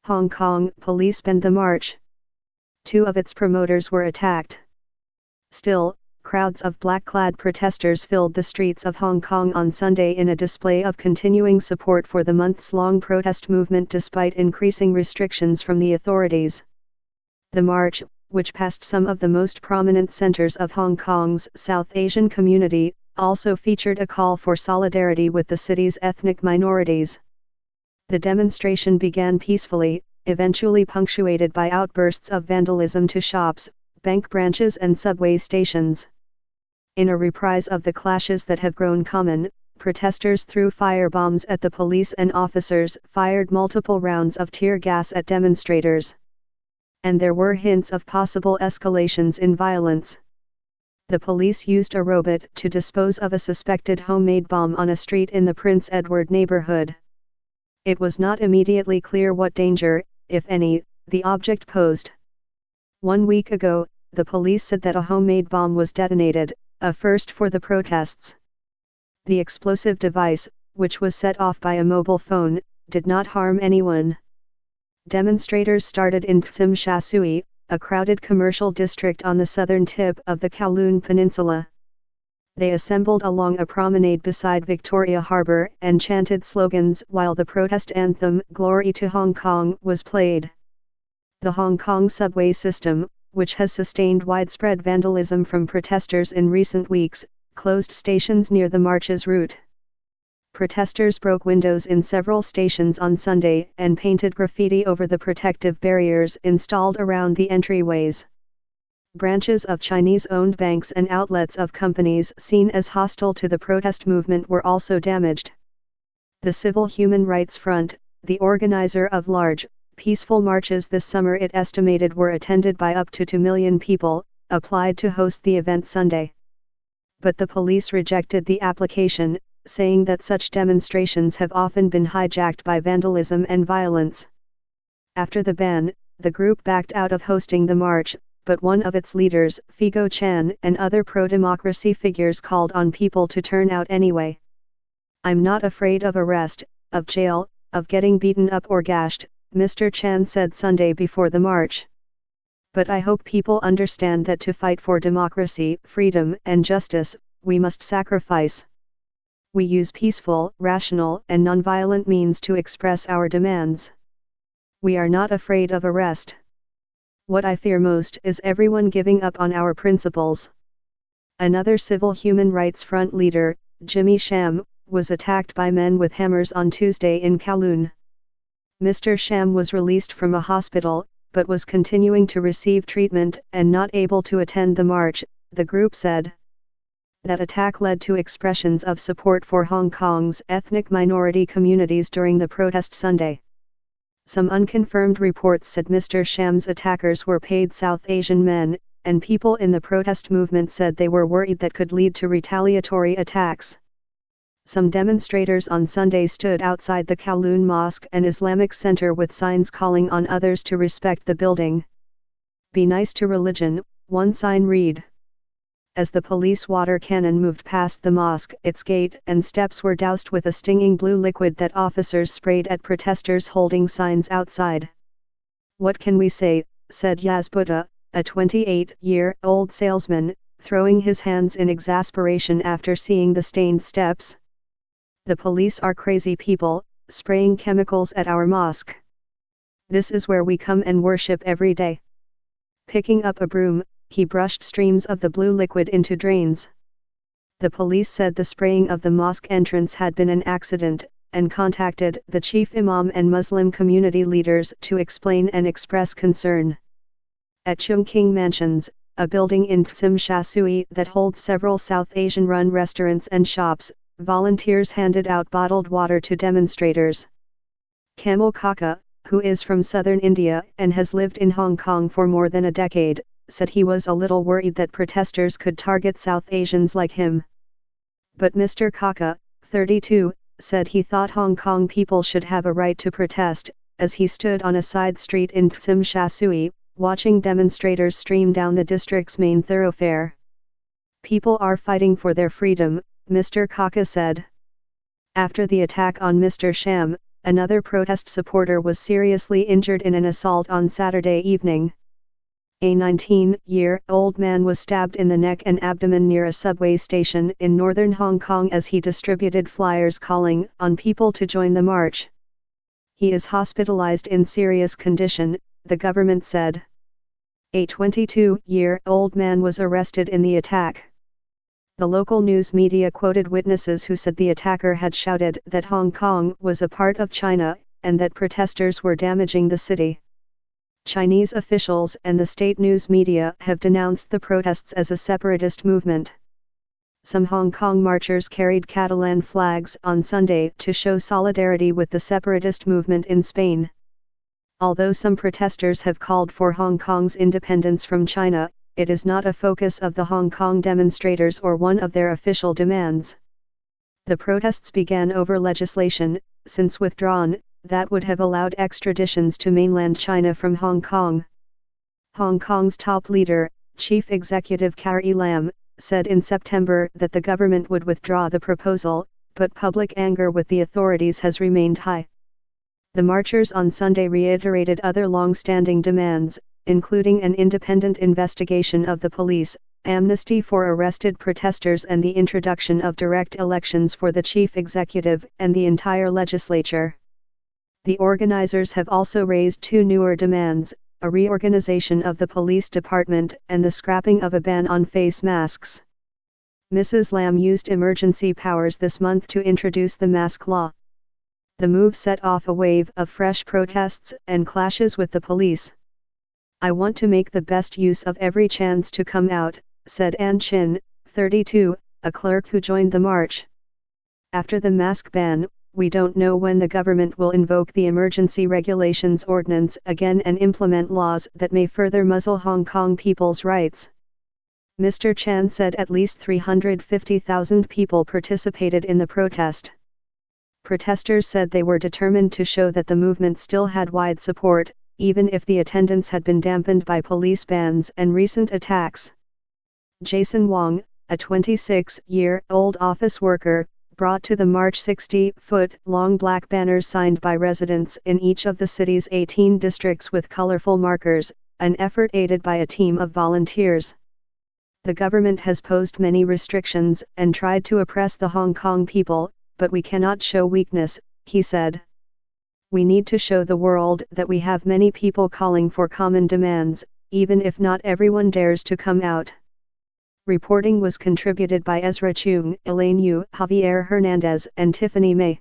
Hong Kong police banned the march. 2 of its promoters were attacked. Still, crowds of black-clad protesters filled the streets of Hong Kong on Sunday in a display of continuing support for the months-long protest movement despite increasing restrictions from the authorities. The march, which passed some of the most prominent centers of Hong Kong's South Asian community, also featured a call for solidarity with the city's ethnic minorities. The demonstration began peacefully, eventually punctuated by outbursts of vandalism to shops, bank branches and subway stations. In a reprise of the clashes that have grown common, protesters threw firebombs at the police and officers fired multiple rounds of tear gas at demonstrators. And there were hints of possible escalations in violence. The police used a robot to dispose of a suspected homemade bomb on a street in the Prince Edward neighborhood. It was not immediately clear what danger, if any, the object posed. 1 week ago, the police said that a homemade bomb was detonated, a first for the protests. The explosive device, which was set off by a mobile phone, did not harm anyone. Demonstrators started in Tsim Sha Tsui, a crowded commercial district on the southern tip of the Kowloon Peninsula. They assembled along a promenade beside Victoria Harbour and chanted slogans while the protest anthem "Glory to Hong Kong" was played. The Hong Kong subway system, which has sustained widespread vandalism from protesters in recent weeks, closed stations near the march's route. Protesters broke windows in several stations on Sunday and painted graffiti over the protective barriers installed around the entryways. Branches of Chinese-owned banks and outlets of companies seen as hostile to the protest movement were also damaged. The Civil Human Rights Front, the organizer of large, peaceful marches this summer it estimated were attended by up to 2 million people, applied to host the event Sunday. But the police rejected the application, saying that such demonstrations have often been hijacked by vandalism and violence. After the ban, the group backed out of hosting the march, but one of its leaders, Figo Chan, and other pro-democracy figures called on people to turn out anyway. "I'm not afraid of arrest, of jail, of getting beaten up or gashed," Mr. Chan said Sunday before the march. "But I hope people understand that to fight for democracy, freedom, and justice, we must sacrifice. We use peaceful, rational, and nonviolent means to express our demands. We are not afraid of arrest. What I fear most is everyone giving up on our principles." Another Civil Human Rights Front leader, Jimmy Sham, was attacked by men with hammers on Tuesday in Kowloon. Mr. Sham was released from a hospital, but was continuing to receive treatment and not able to attend the march, the group said. That attack led to expressions of support for Hong Kong's ethnic minority communities during the protest Sunday. Some unconfirmed reports said Mr. Sham's attackers were paid South Asian men, and people in the protest movement said they were worried that could lead to retaliatory attacks. Some demonstrators on Sunday stood outside the Kowloon Mosque and Islamic Center with signs calling on others to respect the building. "Be nice to religion," one sign read. As the police water cannon moved past the mosque, its gate and steps were doused with a stinging blue liquid that officers sprayed at protesters holding signs outside. "What can we say," said Yazbuta, a 28-year-old salesman, throwing his hands in exasperation after seeing the stained steps. "The police are crazy people, spraying chemicals at our mosque. This is where we come and worship every day." Picking up a broom, he brushed streams of the blue liquid into drains. The police said the spraying of the mosque entrance had been an accident, and contacted the chief imam and Muslim community leaders to explain and express concern. At Chungking Mansions, a building in Tsim Sha Tsui that holds several South Asian-run restaurants and shops, volunteers handed out bottled water to demonstrators. Kamal Kaka, who is from southern India and has lived in Hong Kong for more than a decade, said he was a little worried that protesters could target South Asians like him. But Mr. Kaka, 32, said he thought Hong Kong people should have a right to protest, as he stood on a side street in Tsim Sha Tsui, watching demonstrators stream down the district's main thoroughfare. "People are fighting for their freedom," Mr. Kaka said. After the attack on Mr. Sham, another protest supporter was seriously injured in an assault on Saturday evening. A 19-year-old man was stabbed in the neck and abdomen near a subway station in northern Hong Kong as he distributed flyers calling on people to join the march. He is hospitalized in serious condition, the government said. A 22-year-old man was arrested in the attack. The local news media quoted witnesses who said the attacker had shouted that Hong Kong was a part of China, and that protesters were damaging the city. Chinese officials and the state news media have denounced the protests as a separatist movement. Some Hong Kong marchers carried Catalan flags on Sunday to show solidarity with the separatist movement in Spain. Although some protesters have called for Hong Kong's independence from China, it is not a focus of the Hong Kong demonstrators or one of their official demands. The protests began over legislation, since withdrawn, that would have allowed extraditions to mainland China from Hong Kong. Hong Kong's top leader, Chief Executive Carrie Lam, said in September that the government would withdraw the proposal, but public anger with the authorities has remained high. The marchers on Sunday reiterated other long-standing demands, including an independent investigation of the police, amnesty for arrested protesters and the introduction of direct elections for the chief executive and the entire legislature. The organizers have also raised two newer demands, a reorganization of the police department and the scrapping of a ban on face masks. Mrs. Lam used emergency powers this month to introduce the mask law. The move set off a wave of fresh protests and clashes with the police. "I want to make the best use of every chance to come out," said Ann Chin, 32, a clerk who joined the march. After the mask ban, we don't know when the government will invoke the Emergency Regulations Ordinance again and implement laws that may further muzzle Hong Kong people's rights. Mr. Chan said at least 350,000 people participated in the protest. Protesters said they were determined to show that the movement still had wide support, even if the attendance had been dampened by police bans and recent attacks. Jason Wong, a 26-year-old office worker, brought to the march 60-foot-long black banners signed by residents in each of the city's 18 districts with colorful markers, an effort aided by a team of volunteers. The government has posed many restrictions and tried to oppress the Hong Kong people, but we cannot show weakness, he said. We need to show the world that we have many people calling for common demands, even if not everyone dares to come out. Reporting was contributed by Ezra Chung, Elaine Yu, Javier Hernandez and Tiffany May.